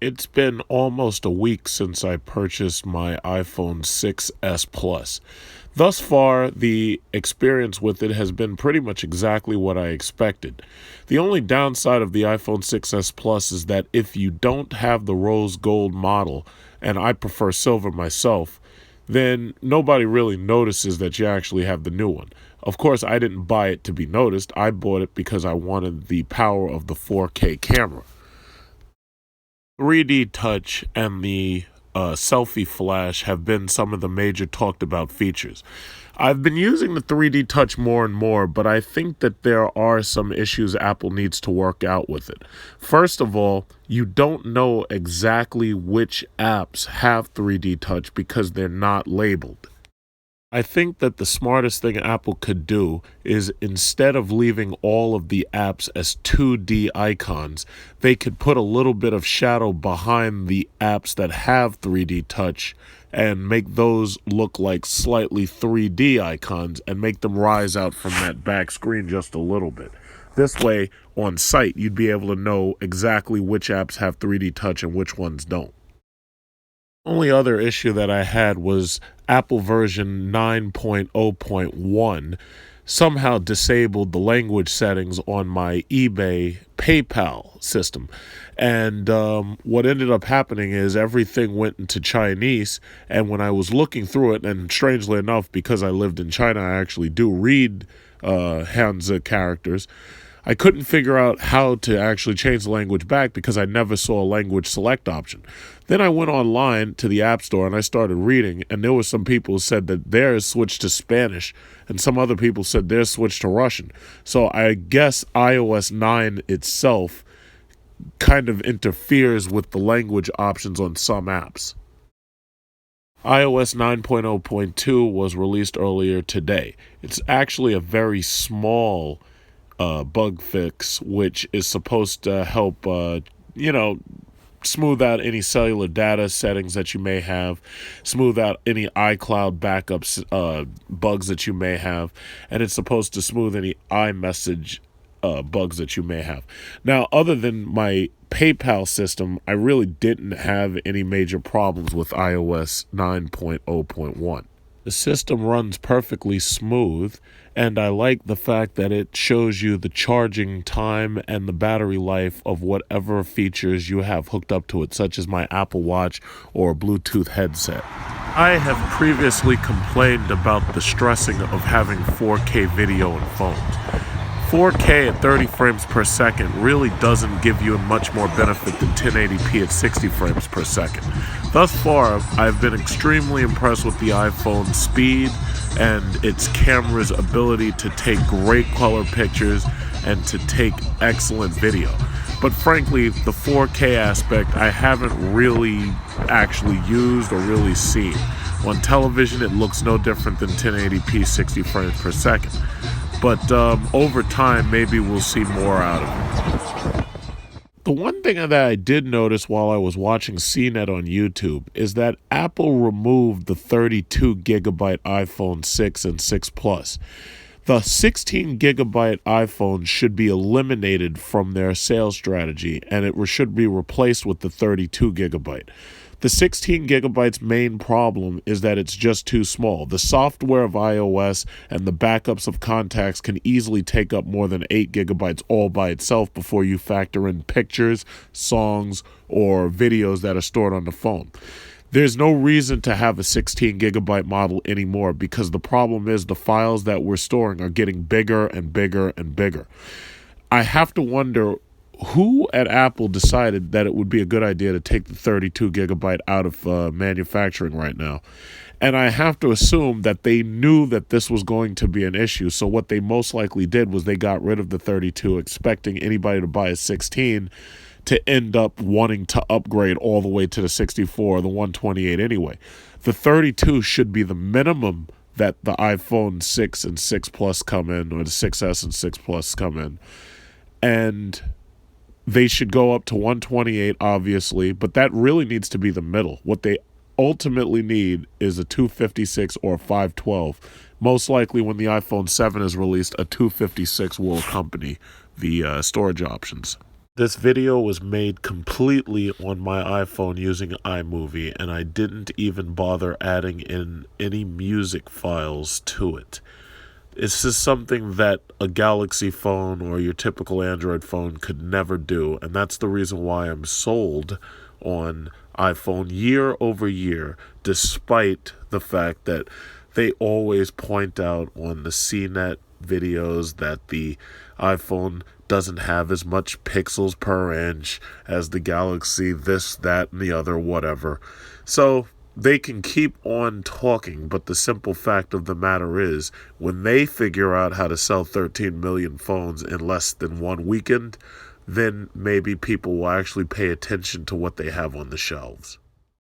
It's been almost a week since I purchased my iPhone 6s Plus. Thus far, the experience with it has been pretty much exactly what I expected. The only downside of the iPhone 6s Plus is that if you don't have the rose gold model, and I prefer silver myself, then nobody really notices that you actually have the new one. Of course, I didn't buy it to be noticed. I bought it because I wanted the power of the 4K camera. 3D touch and the selfie flash have been some of the major talked about features. I've been using the 3D touch more and more, but I think that there are some issues Apple needs to work out with it. First of all, you don't know exactly which apps have 3D touch because they're not labeled. I think that the smartest thing Apple could do is instead of leaving all of the apps as 2D icons, they could put a little bit of shadow behind the apps that have 3D touch and make those look like slightly 3D icons and make them rise out from that back screen just a little bit. This way, on site, you'd be able to know exactly which apps have 3D touch and which ones don't. Only other issue that I had was Apple version 9.0.1 somehow disabled the language settings on my eBay PayPal system. And what ended up happening is everything went into Chinese. And when I was looking through it, and strangely enough, because I lived in China, I actually do read Hanzi characters. I couldn't figure out how to actually change the language back because I never saw a language select option. Then I went online to the App Store and I started reading, and there were some people who said that theirs switched to Spanish, and some other people said theirs switched to Russian. So I guess iOS 9 itself kind of interferes with the language options on some apps. iOS 9.0.2 was released earlier today. It's actually a very small bug fix, which is supposed to help, smooth out any cellular data settings that you may have, smooth out any iCloud backups bugs that you may have, and it's supposed to smooth any iMessage bugs that you may have. Now, other than my PayPal system, I really didn't have any major problems with iOS 9.0.1. The system runs perfectly smooth, and I like the fact that it shows you the charging time and the battery life of whatever features you have hooked up to it, such as my Apple Watch or Bluetooth headset. I have previously complained about the stressing of having 4K video in phones. 4K at 30 frames per second really doesn't give you much more benefit than 1080p at 60 frames per second. Thus far, I've been extremely impressed with the iPhone's speed and its camera's ability to take great color pictures and to take excellent video. But frankly, the 4K aspect I haven't really actually used or really seen. On television, it looks no different than 1080p 60 frames per second. But over time, maybe we'll see more out of it. The one thing that I did notice while I was watching CNET on YouTube is that Apple removed the 32 gigabyte iPhone 6 and 6 Plus. The 16 gigabyte iPhone should be eliminated from their sales strategy, and it should be replaced with the 32 gigabyte. The 16 gigabytes main problem is that it's just too small. The software of iOS and the backups of contacts can easily take up more than 8 gigabytes all by itself before you factor in pictures, songs, or videos that are stored on the phone. There's no reason to have a 16 gigabyte model anymore because the problem is the files that we're storing are getting bigger and bigger and bigger. I have to wonder who at Apple decided that it would be a good idea to take the 32 gigabyte out of manufacturing right now. And I have to assume that they knew that this was going to be an issue. So what they most likely did was they got rid of the 32, expecting anybody to buy a 16 to end up wanting to upgrade all the way to the 64 or the 128 anyway. The 32 should be the minimum that the iPhone 6 and 6 Plus come in, or the 6S and 6 Plus come in. And they should go up to 128, obviously, but that really needs to be the middle. What they ultimately need is a 256 or a 512. Most likely when the iPhone 7 is released, a 256 will accompany the storage options. This video was made completely on my iPhone using iMovie, and I didn't even bother adding in any music files to it. It's just something that a Galaxy phone or your typical Android phone could never do, and that's the reason why I'm sold on iPhone year over year, despite the fact that they always point out on the CNET videos that the iPhone doesn't have as much pixels per inch as the Galaxy, this, that, and the other, whatever. So they can keep on talking, but the simple fact of the matter is, when they figure out how to sell 13 million phones in less than one weekend, then maybe people will actually pay attention to what they have on the shelves.